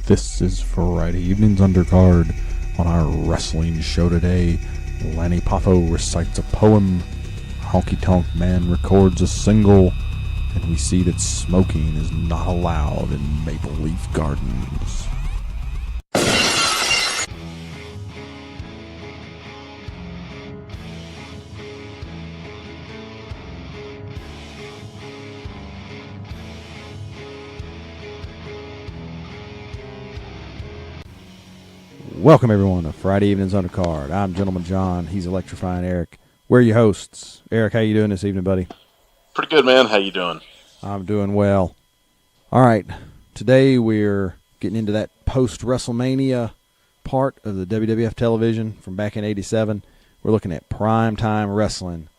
This is Friday Evening's Undercard. On our wrestling show today, Lanny Poffo recites a poem, Honky Tonk Man records a single, and we see that smoking is not allowed in Maple Leaf Gardens. Welcome everyone to Friday Evening's Undercard. I'm Gentleman John. He's Electrifying Eric. We're your hosts. Eric, how you doing this evening, buddy? Pretty good, man. How you doing? I'm doing well. All right. Today we're getting into that post-WrestleMania part of the WWF television from back in '87. We're looking at primetime wrestling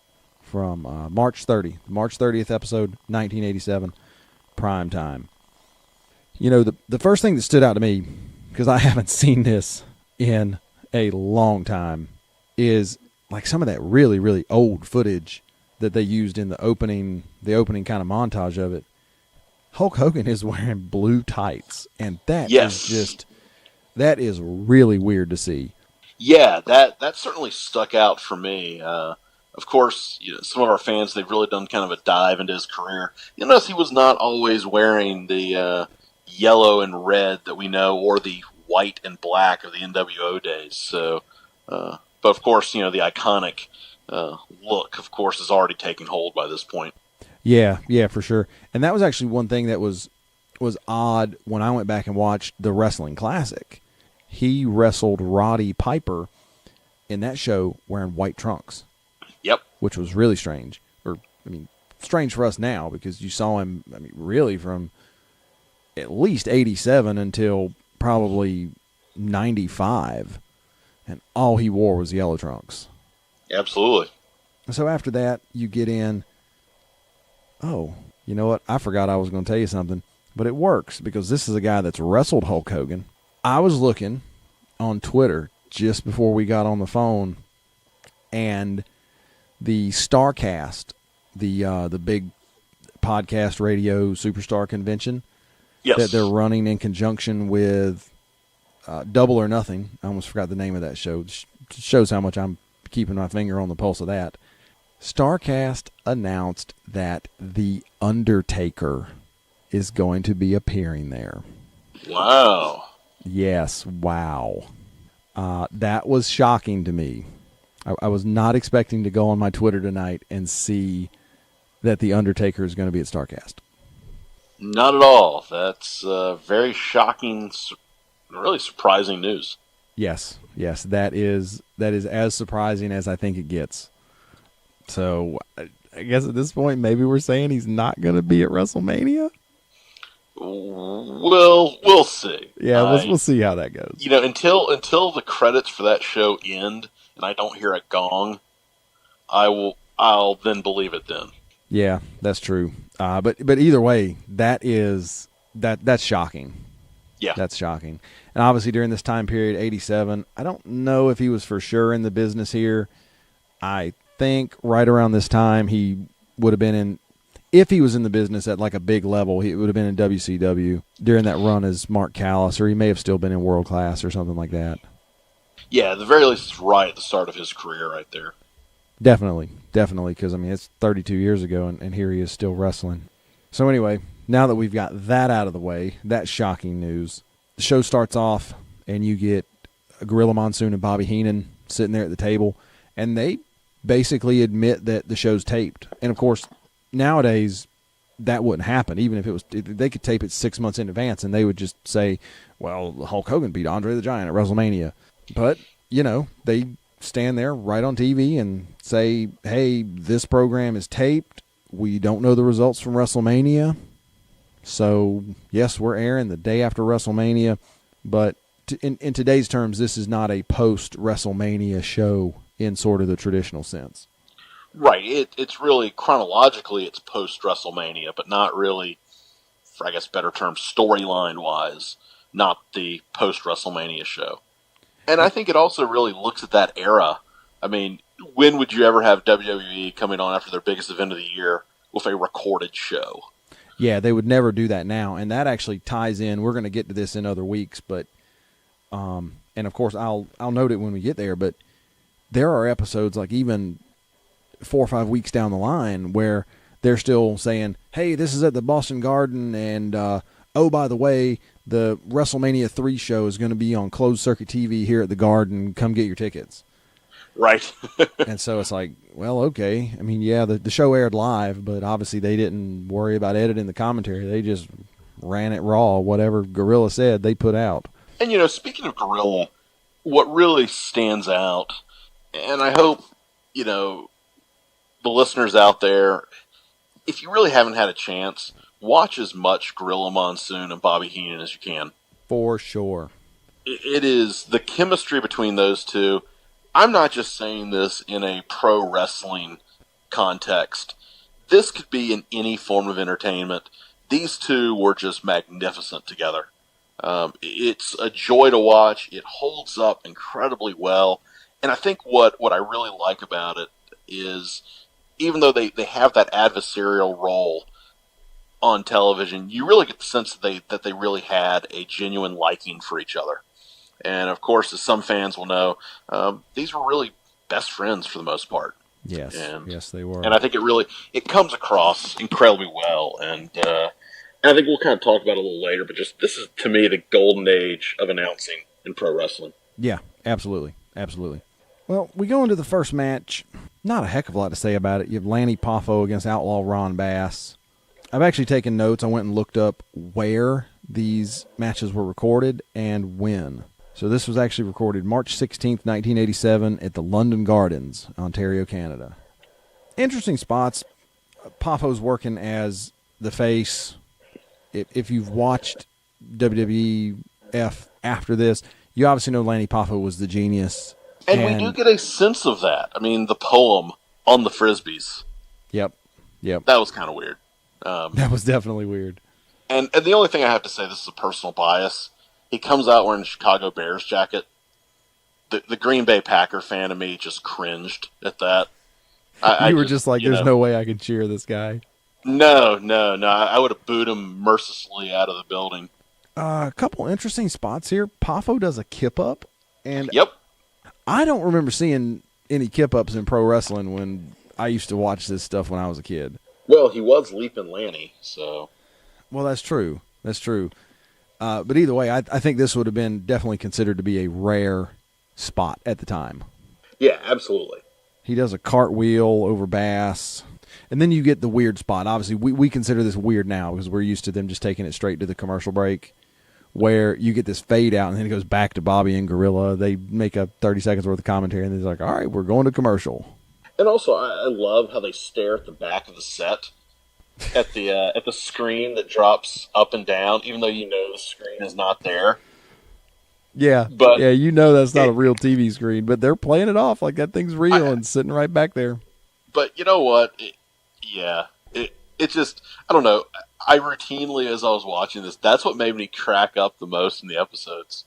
from March 30th episode, 1987, primetime. You know, the first thing that stood out to me, because I haven't seen this in a long time, is like some of that really, really old footage that they used in the opening kind of montage of it. Hulk Hogan is wearing blue tights, and that is really weird to see. Yeah, that certainly stuck out for me. Of course, you know, some of our fans, they've really done kind of a dive into his career. You notice he was not always wearing the yellow and red that we know, or the white and black of the NWO days. So, but of course, you know, the iconic look, of course, is already taking hold by this point. Yeah, for sure. And that was actually one thing that was odd when I went back and watched the Wrestling Classic. He wrestled Roddy Piper in that show wearing white trunks. Yep. Which was really strange. Strange for us now, because you saw him, really from at least 87 until probably 95, and all he wore was yellow trunks. Absolutely. So after that, you get in, oh, you know what? I forgot I was going to tell you something, but it works because this is a guy that's wrestled Hulk Hogan. I was looking on Twitter just before we got on the phone, and the StarCast, the big podcast radio superstar convention, yes, that they're running in conjunction with Double or Nothing. I almost forgot the name of that show. It shows how much I'm keeping my finger on the pulse of that. StarCast announced that The Undertaker is going to be appearing there. Wow. Yes, wow. That was shocking to me. I was not expecting to go on my Twitter tonight and see that The Undertaker is going to be at StarCast. Not at all. That's very shocking, really surprising news. Yes, that is as surprising as I think it gets. So, I guess at this point, maybe we're saying he's not going to be at WrestleMania? Well, we'll see. Yeah, we'll see how that goes. You know, until the credits for that show end and I don't hear a gong, I'll then believe it then. Yeah, that's true. But either way, that's shocking. Yeah. That's shocking. And obviously during this time period, 87, I don't know if he was for sure in the business here. I think right around this time he would have been in, if he was in the business at like a big level, he would have been in WCW during that run as Mark Callis, or he may have still been in World Class or something like that. Yeah, at the very least, it's right at the start of his career right there. Definitely, because, it's 32 years ago, and here he is still wrestling. So anyway, now that we've got that out of the way, that shocking news, the show starts off, and you get Gorilla Monsoon and Bobby Heenan sitting there at the table, and they basically admit that the show's taped. And, of course, nowadays, that wouldn't happen. Even if they could tape it 6 months in advance, and they would just say, well, Hulk Hogan beat Andre the Giant at WrestleMania. But, you know, they stand there right on TV and say, hey, this program is taped. We don't know the results from WrestleMania. So, yes, we're airing the day after WrestleMania. But in today's terms, this is not a post-WrestleMania show in sort of the traditional sense. Right. It's really, chronologically, it's post-WrestleMania, but not really, for I guess better terms, storyline-wise, not the post-WrestleMania show. And I think it also really looks at that era. I mean, when would you ever have WWE coming on after their biggest event of the year with a recorded show? Yeah, they would never do that now, and that actually ties in. We're going to get to this in other weeks, but and of course I'll note it when we get there. But there are episodes, like even 4 or 5 weeks down the line, where they're still saying, "Hey, this is at the Boston Garden," and oh, by the way, the WrestleMania 3 show is going to be on closed circuit TV here at the Garden. Come get your tickets. Right. And so it's like, well, okay. I mean, yeah, the show aired live, but obviously they didn't worry about editing the commentary. They just ran it raw. Whatever Gorilla said, they put out. And, you know, speaking of Gorilla, what really stands out, and I hope, you know, the listeners out there, if you really haven't had a chance, watch as much Gorilla Monsoon and Bobby Heenan as you can. For sure. It is the chemistry between those two. I'm not just saying this in a pro wrestling context. This could be in any form of entertainment. These two were just magnificent together. It's a joy to watch. It holds up incredibly well. And I think what I really like about it is, even though they have that adversarial role on television, you really get the sense that they really had a genuine liking for each other. And, of course, as some fans will know, these were really best friends for the most part. Yes, yes, they were. And I think it comes across incredibly well. And I think we'll kind of talk about it a little later, but just this is, to me, the golden age of announcing in pro wrestling. Yeah, absolutely, absolutely. Well, we go into the first match. Not a heck of a lot to say about it. You have Lanny Poffo against Outlaw Ron Bass. I've actually taken notes. I went and looked up where these matches were recorded and when. So this was actually recorded March 16th, 1987 at the London Gardens, Ontario, Canada. Interesting spots. Poffo's working as the face. If you've watched WWF after this, you obviously know Lanny Poffo was the genius. And we do get a sense of that. I mean, the poem on the Frisbees. Yep. That was kind of weird. That was definitely weird. And the only thing I have to say, this is a personal bias, he comes out wearing a Chicago Bears jacket. The Green Bay Packer fan of me just cringed at that. You were just like, there's no way I can cheer this guy. No. I would have booed him mercilessly out of the building. A couple interesting spots here. Poffo does a kip-up. And yep. I don't remember seeing any kip-ups in pro wrestling when I used to watch this stuff when I was a kid. Well, he was Leapin' Lanny, so... Well, that's true. But either way, I think this would have been definitely considered to be a rare spot at the time. Yeah, absolutely. He does a cartwheel over Bass. And then you get the weird spot. Obviously, we consider this weird now because we're used to them just taking it straight to the commercial break, where you get this fade out and then it goes back to Bobby and Gorilla. They make a 30 seconds worth of commentary and they're like, all right, we're going to commercial. And also, I love how they stare at the back of the set, at the screen that drops up and down, even though you know the screen is not there. Yeah, but you know that's not a real TV screen, but they're playing it off like that thing's real and sitting right back there. But you know what? It just, I don't know. I routinely, as I was watching this, that's what made me crack up the most in the episodes.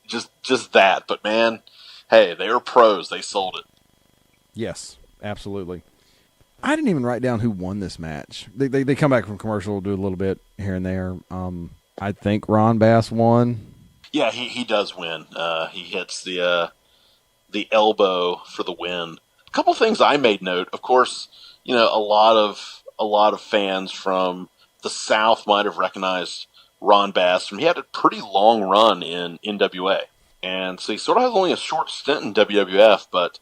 Just that. But man, hey, they were pros. They sold it. Yes, absolutely. I didn't even write down who won this match. They come back from commercial, do a little bit here and there. I think Ron Bass won. Yeah, he does win. He hits the elbow for the win. A couple things I made note. Of course, you know, a lot of fans from the South might have recognized Ron Bass. He had a pretty long run in NWA, and so he sort of has only a short stint in WWF, but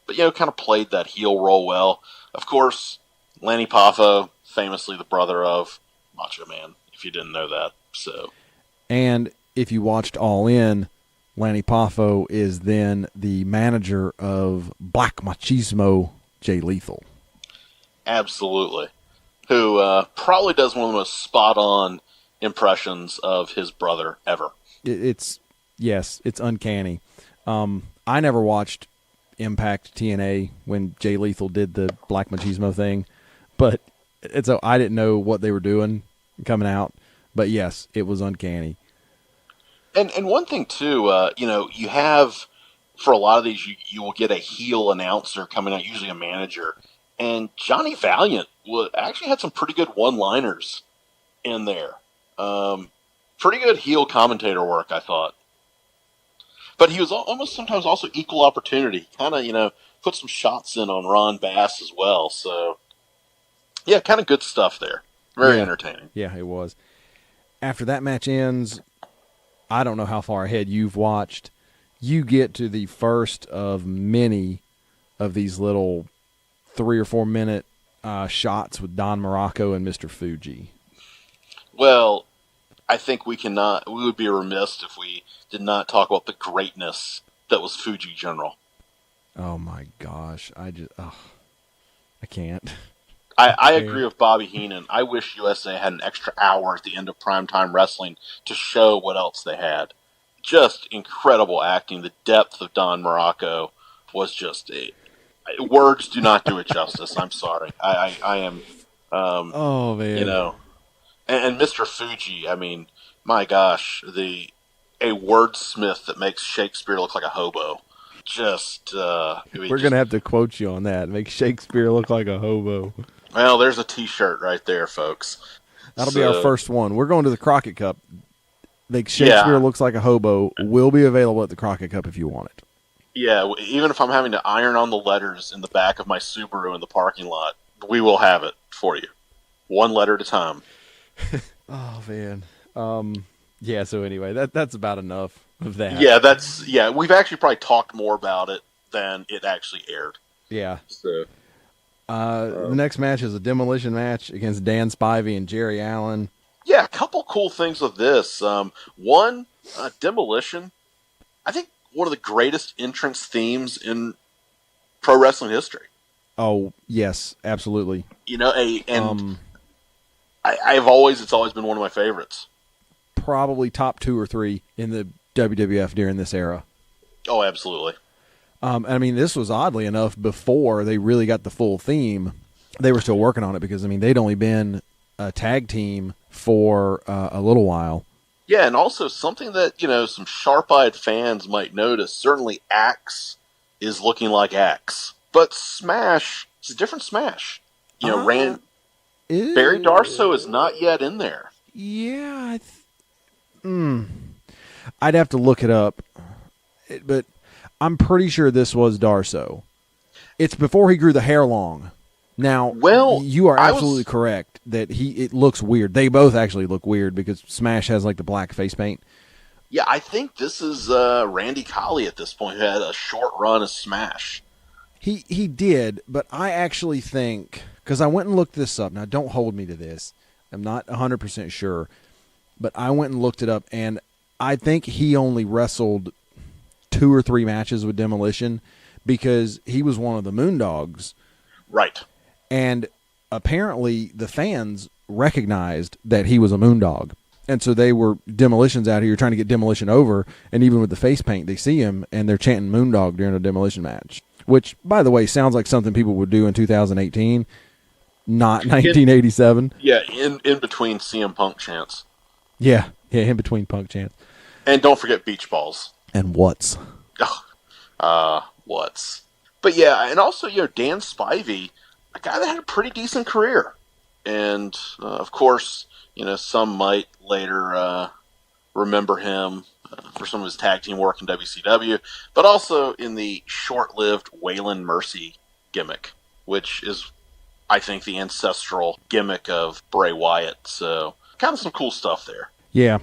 you know, kind of played that heel role well. Of course, Lanny Poffo, famously the brother of Macho Man, if you didn't know that. So, and if you watched All In, Lanny Poffo is then the manager of Black Machismo Jay Lethal. Absolutely. Who probably does one of the most spot-on impressions of his brother ever. It's uncanny. I never watched Impact TNA when Jay Lethal did the Black Machismo thing, but I didn't know what they were doing coming out. But yes, it was uncanny. And one thing too, you know, you have for a lot of these, you will get a heel announcer coming out, usually a manager, And Johnny Valiant actually had some pretty good one-liners in there. Pretty good heel commentator work, I thought. But he was almost sometimes also equal opportunity. Kind of, put some shots in on Ron Bass as well. So, yeah, kind of good stuff there. Very entertaining. Yeah, it was. After that match ends, I don't know how far ahead you've watched. You get to the first of many of these little 3 or 4 minute shots with Don Morocco and Mr. Fuji. Well, I think we would be remiss if we did not talk about the greatness that was Fuji General. Oh my gosh. I can't. I agree with Bobby Heenan. I wish USA had an extra hour at the end of primetime wrestling to show what else they had. Just incredible acting. The depth of Don Morocco was just words do not do it justice. I'm sorry. I am. Oh man. And Mr. Fuji. I mean, my gosh, a wordsmith that makes Shakespeare look like a hobo. Just we're gonna have to quote you on that. Make Shakespeare look like a hobo. Well, there's a T-shirt right there, folks. That'll be our first one. We're going to the Crockett Cup. Make Shakespeare looks like a hobo will be available at the Crockett Cup if you want it. Yeah, even if I'm having to iron on the letters in the back of my Subaru in the parking lot, we will have it for you. One letter at a time. Oh, man. Yeah, so anyway, that's about enough of that. Yeah, we've actually probably talked more about it than it actually aired. Yeah. So, the next match is a Demolition match against Dan Spivey and Jerry Allen. Yeah, a couple cool things with this. One, Demolition. I think one of the greatest entrance themes in pro wrestling history. Oh, yes, absolutely. It's always been one of my favorites. Probably top 2 or 3 in the WWF during this era. Oh, absolutely. I mean, this was oddly enough before they really got the full theme. They were still working on it because, I mean, they'd only been a tag team for a little while. Yeah, and also something that, some sharp-eyed fans might notice, certainly Axe is looking like Axe. But Smash is a different Smash. Barry Darso is not yet in there. Yeah. I'd have to look it up. But I'm pretty sure this was Darso. It's before he grew the hair long. Now, you are absolutely correct that it looks weird. They both actually look weird because Smash has like the black face paint. Yeah, I think this is Randy Colley at this point who had a short run as Smash. He did, but I actually think, because I went and looked this up. Now, don't hold me to this. I'm not 100% sure, but I went and looked it up, and I think he only wrestled 2 or 3 matches with Demolition because he was one of the Moondogs. Right. And apparently the fans recognized that he was a Moondog. And so they were Demolition's out here trying to get Demolition over, and even with the face paint, they see him, and they're chanting Moondog during a Demolition match. Which, by the way, sounds like something people would do in 2018, not 1987. In between CM Punk chants. Yeah, in between Punk chants. And don't forget Beach Balls. And What's. What's. But yeah, and also, Dan Spivey, a guy that had a pretty decent career. And, of course, some might later remember him for some of his tag team work in WCW, but also in the short-lived Waylon Mercy gimmick, which is, I think, the ancestral gimmick of Bray Wyatt. So, kind of some cool stuff there. Yeah.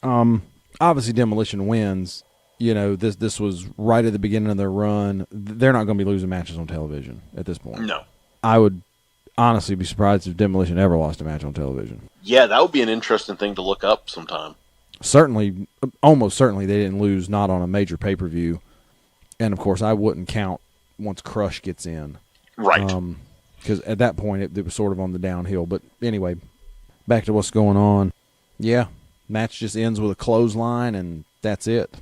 Obviously, Demolition wins. This was right at the beginning of their run. They're not going to be losing matches on television at this point. No. I would honestly be surprised if Demolition ever lost a match on television. Yeah, that would be an interesting thing to look up sometime. Certainly, almost certainly, they didn't lose not on a major pay-per-view. And, of course, I wouldn't count once Crush gets in. Right. Because at that point, it was sort of on the downhill. But anyway, back to what's going on. Yeah, match just ends with a clothesline, and that's it.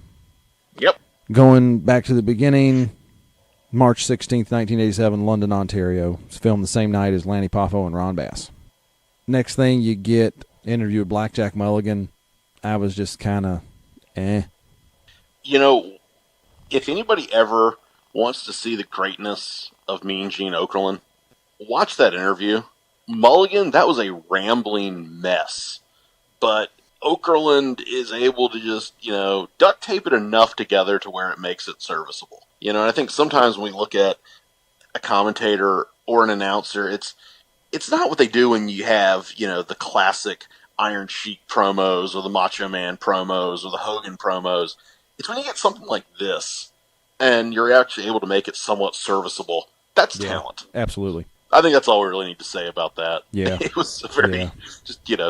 Yep. Going back to the beginning, March 16th, 1987, London, Ontario. It's filmed the same night as Lanny Poffo and Ron Bass. Next thing, you get interview with Blackjack Mulligan. I was just kind of, If anybody ever wants to see the greatness of Mean Gene Okerlund, watch that interview. Mulligan, that was a rambling mess. But Okerlund is able to just, duct tape it enough together to where it makes it serviceable. And I think sometimes when we look at a commentator or an announcer, it's not what they do when you have, the classic Iron Sheik promos or the Macho Man promos or the Hogan promos. It's when you get something like this and you're actually able to make it somewhat serviceable. That's talent. Absolutely. I think that's all we really need to say about that. Yeah. It was a very,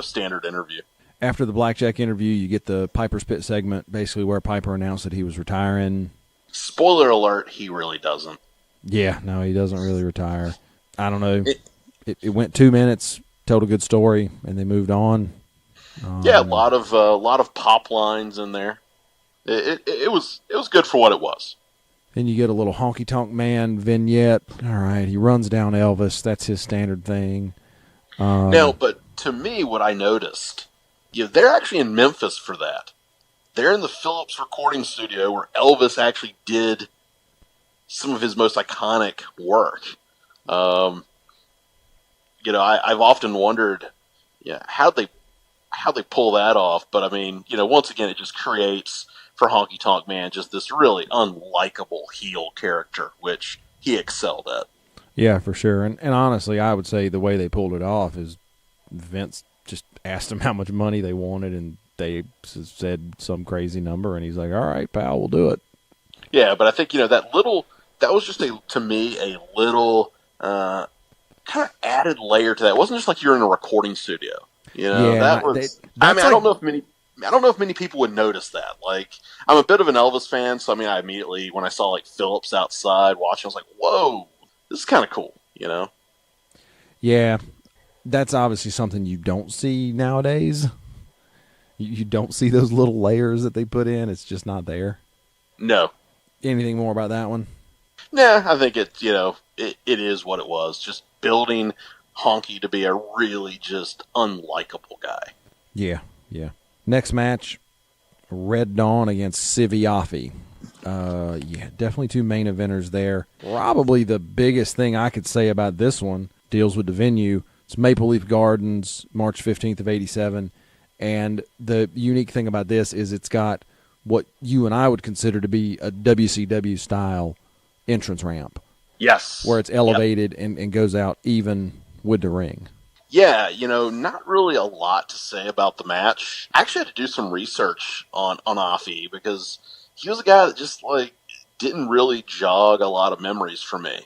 standard interview. After the Blackjack interview, you get the Piper's Pit segment, basically where Piper announced that he was retiring. Spoiler alert, he really doesn't. Yeah, no, he doesn't really retire. I don't know. It went 2 minutes, told a good story, and they moved on. Yeah, a lot of pop lines in there. It was good for what it was. Then you get a little honky tonk man vignette. All right, he runs down Elvis. That's his standard thing. Now, but to me, what I noticed, they're actually in Memphis for that. They're in the Phillips recording studio where Elvis actually did some of his most iconic work. I've often wondered, how they pull that off. But I mean, once again, it just creates for Honky Tonk Man just this really unlikable heel character, which he excelled at. Yeah, for sure. And honestly, I would say the way they pulled it off is Vince just asked him how much money they wanted, and they said some crazy number, and he's like, "All right, pal, we'll do it." Yeah, but I think that was just to me a little kind of added layer to that. It wasn't just like you're in a recording studio. That was. I don't know if many people would notice that. Like, I'm a bit of an Elvis fan, so I mean, I immediately when I saw like Phillips outside watching, I was like, "Whoa, this is kind of cool," Yeah, that's obviously something you don't see nowadays. You don't see those little layers that they put in. It's just not there. No. Anything more about that one? Nah, I think it is what it was. Just building Honky to be a really just unlikable guy. Yeah. Next match, Red Dawn against Siviafi. Definitely two main eventers there. Probably the biggest thing I could say about this one deals with the venue. It's Maple Leaf Gardens, March 15th of 87. And the unique thing about this is it's got what you and I would consider to be a WCW-style entrance ramp. Yes. Where it's elevated and goes out even with the ring. Yeah, not really a lot to say about the match. I actually had to do some research on Afi because he was a guy that just, didn't really jog a lot of memories for me.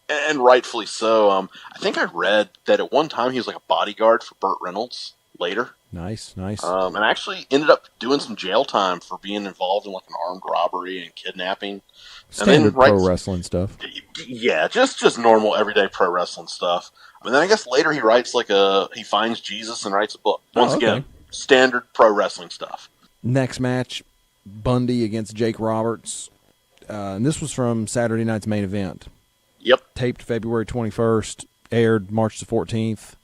And rightfully so. I think I read that at one time he was like a bodyguard for Burt Reynolds later. Nice. And actually ended up doing some jail time for being involved in an armed robbery and kidnapping. Standard pro wrestling stuff. Yeah, just normal everyday pro wrestling stuff. And then I guess later he writes he finds Jesus and writes a book. Once again, standard pro wrestling stuff. Next match, Bundy against Jake Roberts. And this was from Saturday night's main event. Yep. Taped February 21st, aired March the 14th.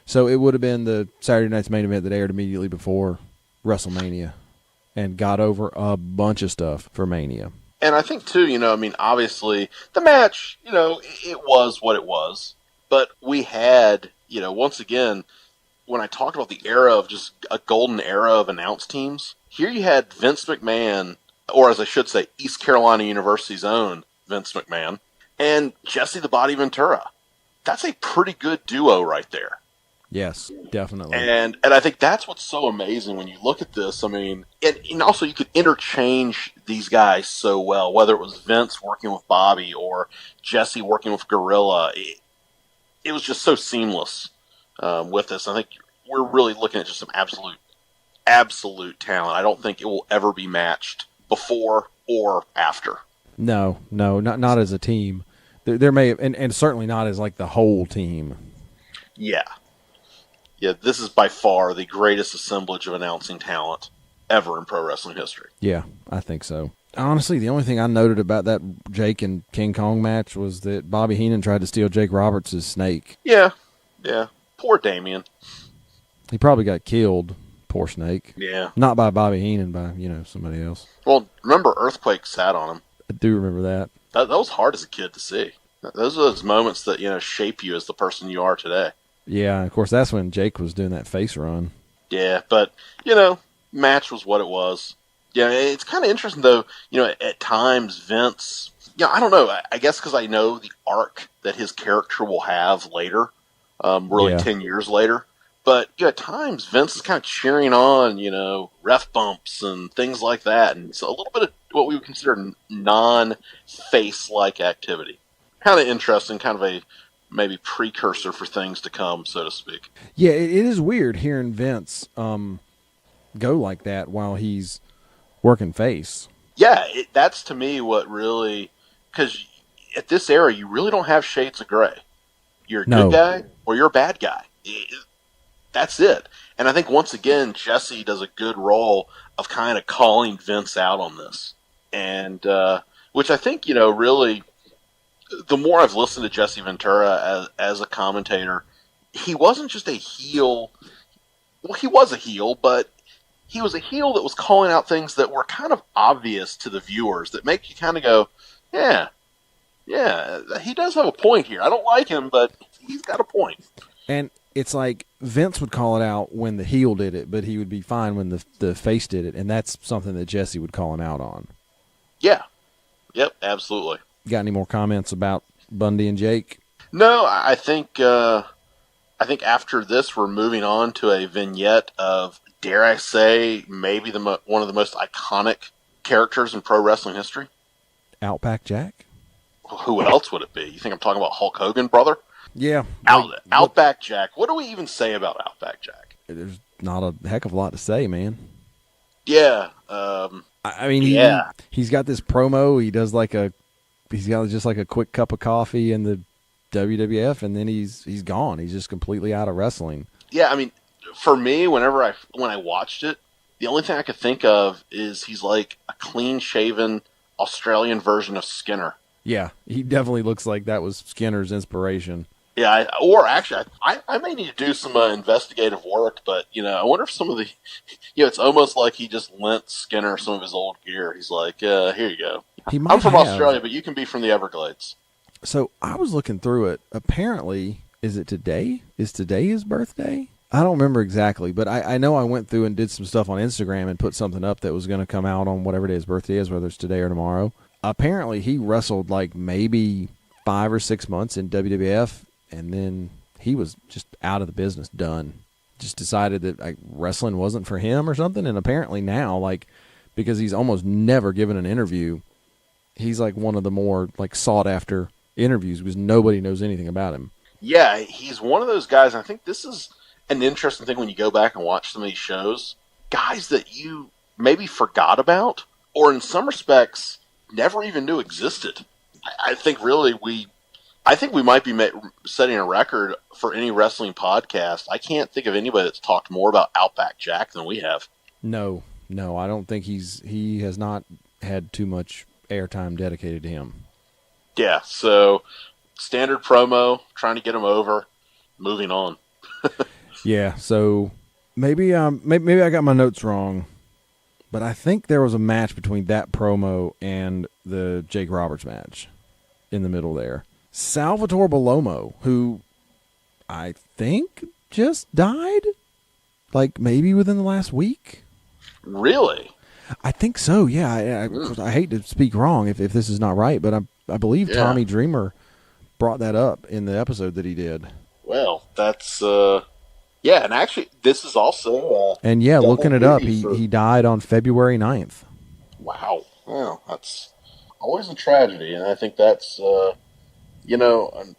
So it would have been the Saturday night's main event that aired immediately before WrestleMania and got over a bunch of stuff for Mania. And I think, too, obviously the match, it was what it was. But we had, once again, when I talked about the era of just a golden era of announce teams, here you had Vince McMahon, or as I should say, East Carolina University's own Vince McMahon, and Jesse the Body Ventura. That's a pretty good duo right there. Yes, definitely. And I think that's what's so amazing when you look at this. I mean, and also you could interchange these guys so well, whether it was Vince working with Bobby or Jesse working with Gorilla. It was just so seamless with this. I think we're really looking at just some absolute talent. I don't think it will ever be matched before or after. No, not as a team. There may have, and certainly not as like the whole team. Yeah, this is by far the greatest assemblage of announcing talent ever in pro wrestling history. Yeah, I think so. Honestly, the only thing I noted about that Jake and King Kong match was that Bobby Heenan tried to steal Jake Roberts' snake. Yeah. Poor Damien. He probably got killed, poor snake. Yeah. Not by Bobby Heenan, by, somebody else. Well, remember Earthquake sat on him. I do remember that. That was hard as a kid to see. Those are those moments that, shape you as the person you are today. Yeah, of course, that's when Jake was doing that face run. Yeah, but, match was what it was. Yeah, it's kind of interesting, though, at times Vince, I don't know, I guess because I know the arc that his character will have later, really 10 years later. But at times Vince is kind of cheering on, ref bumps and things like that. And so a little bit of what we would consider non-face-like activity. Kind of interesting, kind of a maybe precursor for things to come, so to speak. Yeah, it is weird hearing Vince go like that while he's working face. Yeah, that's to me what really, because at this era, you really don't have shades of gray. You're a good guy or you're a bad guy. That's it. And I think once again, Jesse does a good role of kind of calling Vince out on this. And, which I think, really, the more I've listened to Jesse Ventura as a commentator, he wasn't just a heel. Well, he was a heel, but he was a heel that was calling out things that were kind of obvious to the viewers that make you kind of go, yeah, he does have a point here. I don't like him, but he's got a point. And it's like Vince would call it out when the heel did it, but he would be fine when the face did it, and that's something that Jesse would call him out on. Yeah. Yep, absolutely. Got any more comments about Bundy and Jake? No, I think after this we're moving on to a vignette of, dare I say, maybe one of the most iconic characters in pro wrestling history. Outback Jack? Who else would it be? You think I'm talking about Hulk Hogan, brother? Yeah. Outback Jack. What do we even say about Outback Jack? There's not a heck of a lot to say, man. Yeah. I mean, he's got this promo. He's got just like a quick cup of coffee in the WWF, and then he's gone. He's just completely out of wrestling. Yeah, I mean, for me, when I watched it, the only thing I could think of is he's like a clean-shaven Australian version of Skinner. Yeah, he definitely looks like that was Skinner's inspiration. Yeah, I may need to do some investigative work, but, I wonder if some of the, it's almost like he just lent Skinner some of his old gear. He's like, here you go. I'm from Australia, but you can be from the Everglades. So I was looking through it. Apparently, is it today? Is today his birthday? I don't remember exactly, but I know I went through and did some stuff on Instagram and put something up that was going to come out on whatever day his birthday is, whether it's today or tomorrow. Apparently, he wrestled like maybe 5 or 6 months in WWF, and then he was just out of the business, done. Just decided that wrestling wasn't for him or something, and apparently now, because he's almost never given an interview, he's like one of the more sought-after interviews because nobody knows anything about him. Yeah, he's one of those guys, and I think this is an interesting thing when you go back and watch some of these shows. Guys that you maybe forgot about, or in some respects never even knew existed. I think we might be setting a record for any wrestling podcast. I can't think of anybody that's talked more about Outback Jack than we have. No, I don't think he has not had too much airtime dedicated to him. Yeah, so standard promo, trying to get him over, moving on. Yeah, so maybe I got my notes wrong, but I think there was a match between that promo and the Jake Roberts match in the middle there. Salvatore Bellomo, who I think just died, maybe within the last week. Really? I think so, yeah. I hate to speak wrong if this is not right, but I believe Tommy Dreamer brought that up in the episode that he did. Well, that's and actually this is also and looking it up, he died on February 9th. Wow. Well, that's always a tragedy, and I think that's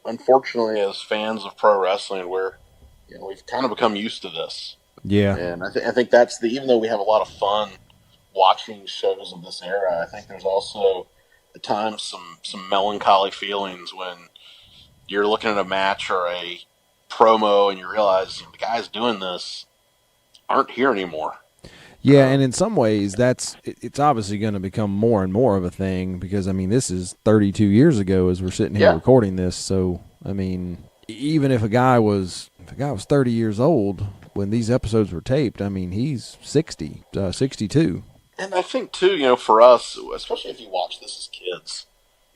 unfortunately, as fans of pro wrestling, we've kind of become used to this. Yeah, and I think that's even though we have a lot of fun watching shows of this era, I think there's also at times some melancholy feelings when you're looking at a match or a promo and you realize the guys doing this aren't here anymore. Yeah, and in some ways, it's obviously going to become more and more of a thing because, this is 32 years ago as we're sitting here recording this. So, even if a guy was 30 years old when these episodes were taped, he's 62. And I think, too, for us, especially if you watch this as kids,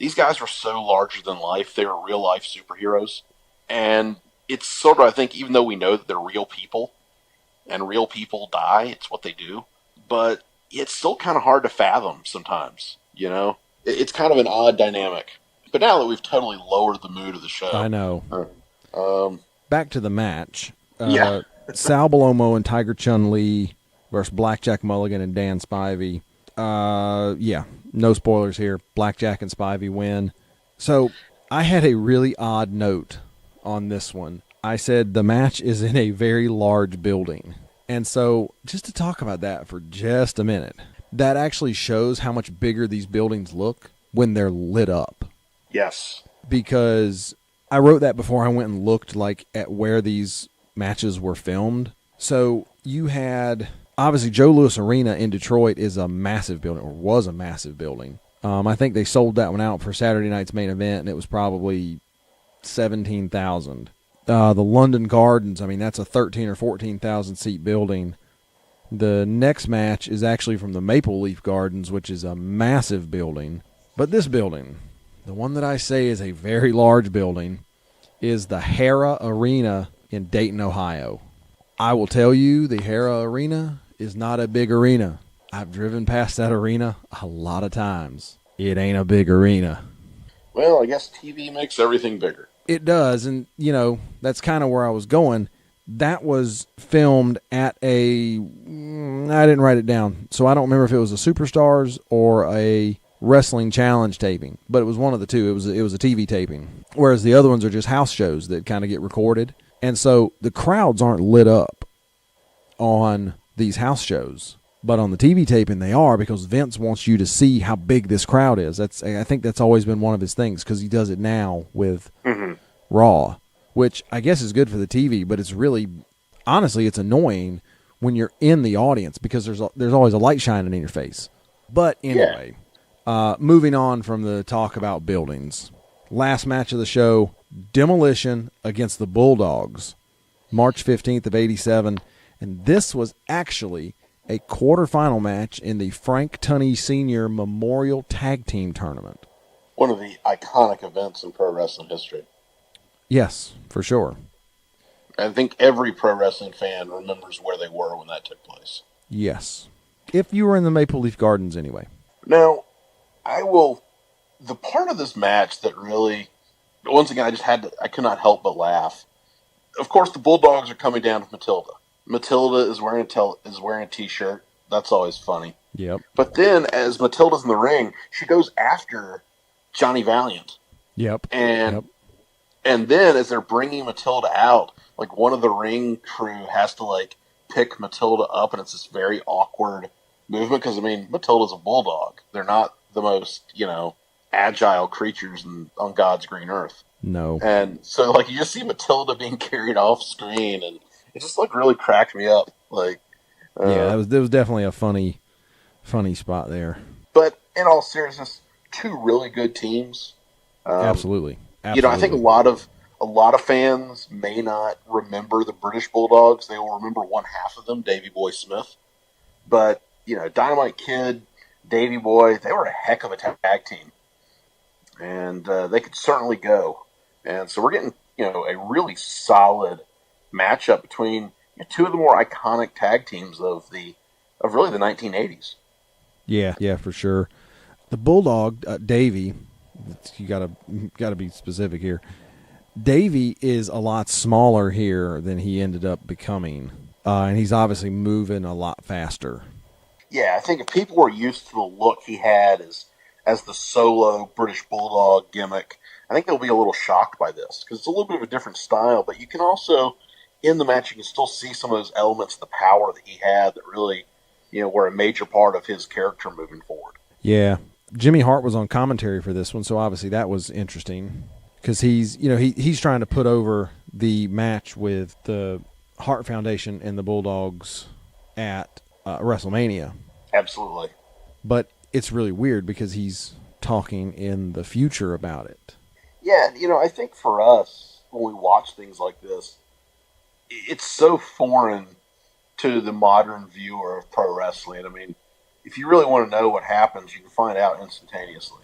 these guys were so larger than life. They were real life superheroes. And it's sort of, I think, even though we know that they're real people and real people die, it's what they do. But it's still kind of hard to fathom sometimes, you know? It's kind of an odd dynamic. But now that we've totally lowered the mood of the show. I know. Back to the match. Yeah. Sal Balomo and Tiger Chun-Li versus Blackjack Mulligan and Dan Spivey. Yeah, no spoilers here. Blackjack and Spivey win. So I had a really odd note on this one. I said the match is in a very large building. And so just to talk about that for just a minute, that actually shows how much bigger these buildings look when they're lit up. Yes. Because I wrote that before I went and looked like at where these matches were filmed. So you had, obviously, Joe Louis Arena in Detroit is a massive building, or was a massive building. I think they sold that one out for Saturday night's main event, and it was probably 17,000. The London Gardens, I mean, that's a 13 or 14,000 seat building. The next match is actually from the Maple Leaf Gardens, which is a massive building. But this building, the one that I say is a very large building, is the Hara Arena in Dayton, Ohio. I will tell you, the Hara Arena is not a big arena. I've driven past that arena a lot of times. It ain't a big arena. Well, I guess TV makes everything bigger. It does, and, you know, that's kind of where I was going. That was filmed at I didn't write it down, so I don't remember if it was a Superstars or a Wrestling Challenge taping, but it was one of the two. It was a TV taping, whereas the other ones are just house shows that kind of get recorded. And so the crowds aren't lit up on these house shows, but on the TV taping they are, because Vince wants you to see how big this crowd is. I think that's always been one of his things, because he does it now with Raw, which I guess is good for the TV, but it's really, honestly, it's annoying when you're in the audience because there's always a light shining in your face. But anyway, moving on from the talk about buildings, last match of the show, Demolition against the Bulldogs, March 15th of 87, and this was actually a quarterfinal match in the Frank Tunney Sr. Memorial Tag Team Tournament. One of the iconic events in pro wrestling history. Yes, for sure. I think every pro wrestling fan remembers where they were when that took place. Yes. If you were in the Maple Leaf Gardens anyway. Now, the part of this match that really, once again, I could not help but laugh. Of course, the Bulldogs are coming down with Matilda. Matilda is wearing a t-shirt. That's always funny. Yep. But then, as Matilda's in the ring, she goes after Johnny Valiant. Yep. And then, as they're bringing Matilda out, like, one of the ring crew has to, like, pick Matilda up, and it's this very awkward movement, because, I mean, Matilda's a bulldog. They're not the most, agile creatures on God's green earth. No. And so, like, you just see Matilda being carried off screen, and it just, like, really cracked me up. Like, yeah, there was definitely a funny spot there. But in all seriousness, two really good teams. Absolutely. I think a lot of fans may not remember the British Bulldogs. They will remember one half of them, Davey Boy Smith. But, Dynamite Kid, Davey Boy, they were a heck of a tag team. And they could certainly go. And so we're getting, a really solid matchup between two of the more iconic tag teams of really the 1980s. Yeah, for sure. The Bulldog, Davey, you gotta be specific here. Davey is a lot smaller here than he ended up becoming, and he's obviously moving a lot faster. Yeah, I think if people were used to the look he had as the solo British Bulldog gimmick, I think they'll be a little shocked by this, because it's a little bit of a different style, but you can also, in the match, you can still see some of those elements, the power that he had that really, were a major part of his character moving forward. Yeah. Jimmy Hart was on commentary for this one, so obviously that was interesting, because he's trying to put over the match with the Hart Foundation and the Bulldogs at WrestleMania. Absolutely. But it's really weird because he's talking in the future about it. Yeah, I think for us, when we watch things like this, it's so foreign to the modern viewer of pro wrestling. I mean, if you really want to know what happens, you can find out instantaneously.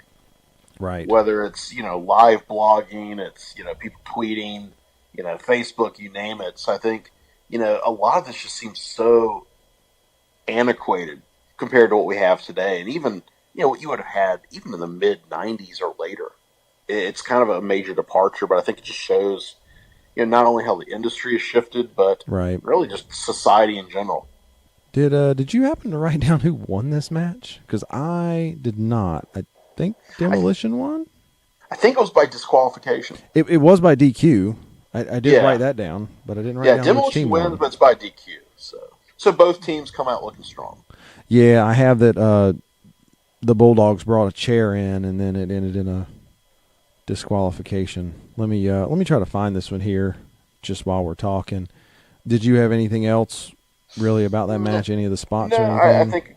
Right. Whether it's, live blogging, it's, people tweeting, Facebook, you name it. So I think, a lot of this just seems so antiquated compared to what we have today. And even, what you would have had even in the mid-90s or later. It's kind of a major departure, but I think it just shows, not only how the industry has shifted, but right. really just society in general. Did you happen to write down who won this match? Because I did not. I think Demolition won? I think it was by disqualification. It was by DQ. I did write that down, but I didn't write down Demolition which team wins, won. but it's by DQ. So both teams come out looking strong. Yeah, I have that the Bulldogs brought a chair in, and then it ended in a disqualification. Let me try to find this one here just while we're talking. Did you have anything else really about that match? Any of the spots or anything? I think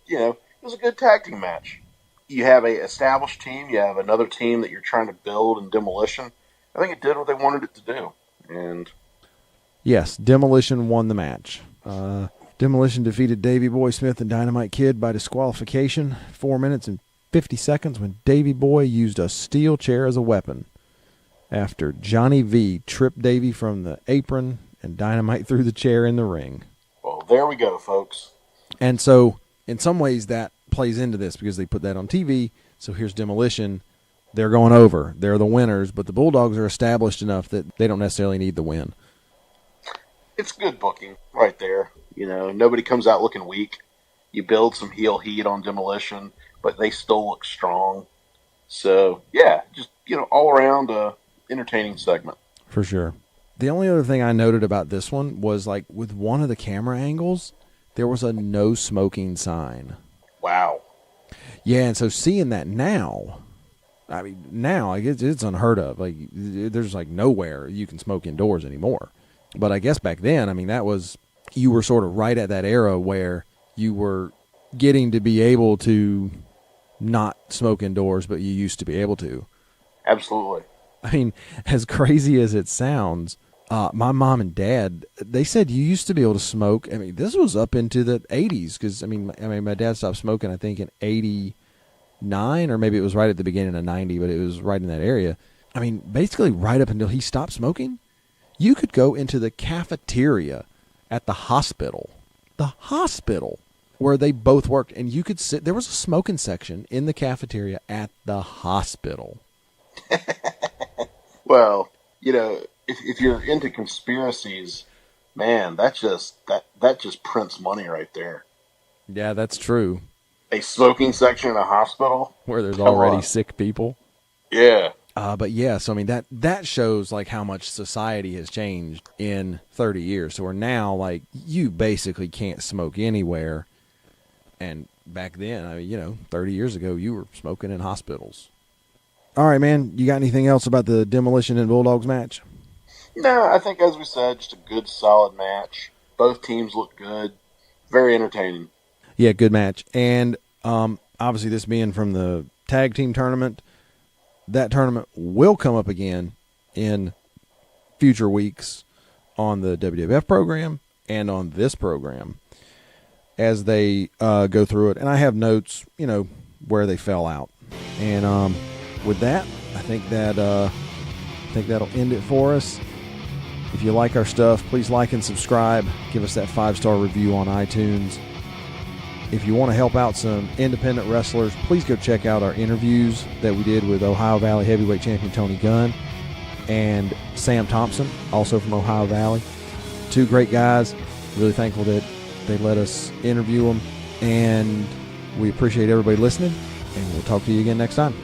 it was a good tag team match. You have a established team. You have another team that you're trying to build in Demolition. I think it did what they wanted it to do. And yes, Demolition won the match. Demolition defeated Davey Boy Smith and Dynamite Kid by disqualification, 4 minutes and 50 seconds when Davey Boy used a steel chair as a weapon after Johnny V tripped Davey from the apron and Dynamite threw the chair in the ring. Well, there we go, folks. And so, in some ways, that plays into this because they put that on TV. So here's Demolition. They're going over. They're the winners, but the Bulldogs are established enough that they don't necessarily need the win. It's good booking right there. Nobody comes out looking weak. You build some heel heat on Demolition, but they still look strong. So, yeah, just, all around entertaining segment. For sure. The only other thing I noted about this one was, like, with one of the camera angles, there was a no smoking sign. Wow. Yeah, and so seeing that now, I mean, now it's unheard of. Like, there's, like, nowhere you can smoke indoors anymore. But I guess back then, I mean, you were sort of right at that era where you were getting to be able to not smoke indoors, but you used to be able to. Absolutely. I mean, as crazy as it sounds, my mom and dad, they said you used to be able to smoke. I mean, this was up into the 80s because, I mean, my dad stopped smoking, I think, in 89, or maybe it was right at the beginning of 90, but it was right in that area. I mean, basically right up until he stopped smoking, you could go into the cafeteria at the hospital where they both worked, and you could sit. There was a smoking section in the cafeteria at the hospital. Well, if you're into conspiracies, man, that just prints money right there. Yeah, that's true. A smoking section in a hospital where there's already sick people. Yeah. But yeah, so I mean that shows like how much society has changed in 30 years. So we're now like you basically can't smoke anywhere, and back then, I mean, 30 years ago, you were smoking in hospitals. All right, man, you got anything else about the Demolition and Bulldogs match? No, I think as we said, just a good solid match. Both teams look good, very entertaining. Yeah, good match, and obviously this being from the tag team tournament. That tournament will come up again in future weeks on the WWF program and on this program as they go through it. And I have notes, where they fell out. And with that, I think that'll end it for us. If you like our stuff, please like and subscribe. Give us that 5-star review on iTunes. If you want to help out some independent wrestlers, please go check out our interviews that we did with Ohio Valley Heavyweight Champion Tony Gunn and Sam Thompson, also from Ohio Valley. Two great guys. Really thankful that they let us interview them. And we appreciate everybody listening. And we'll talk to you again next time.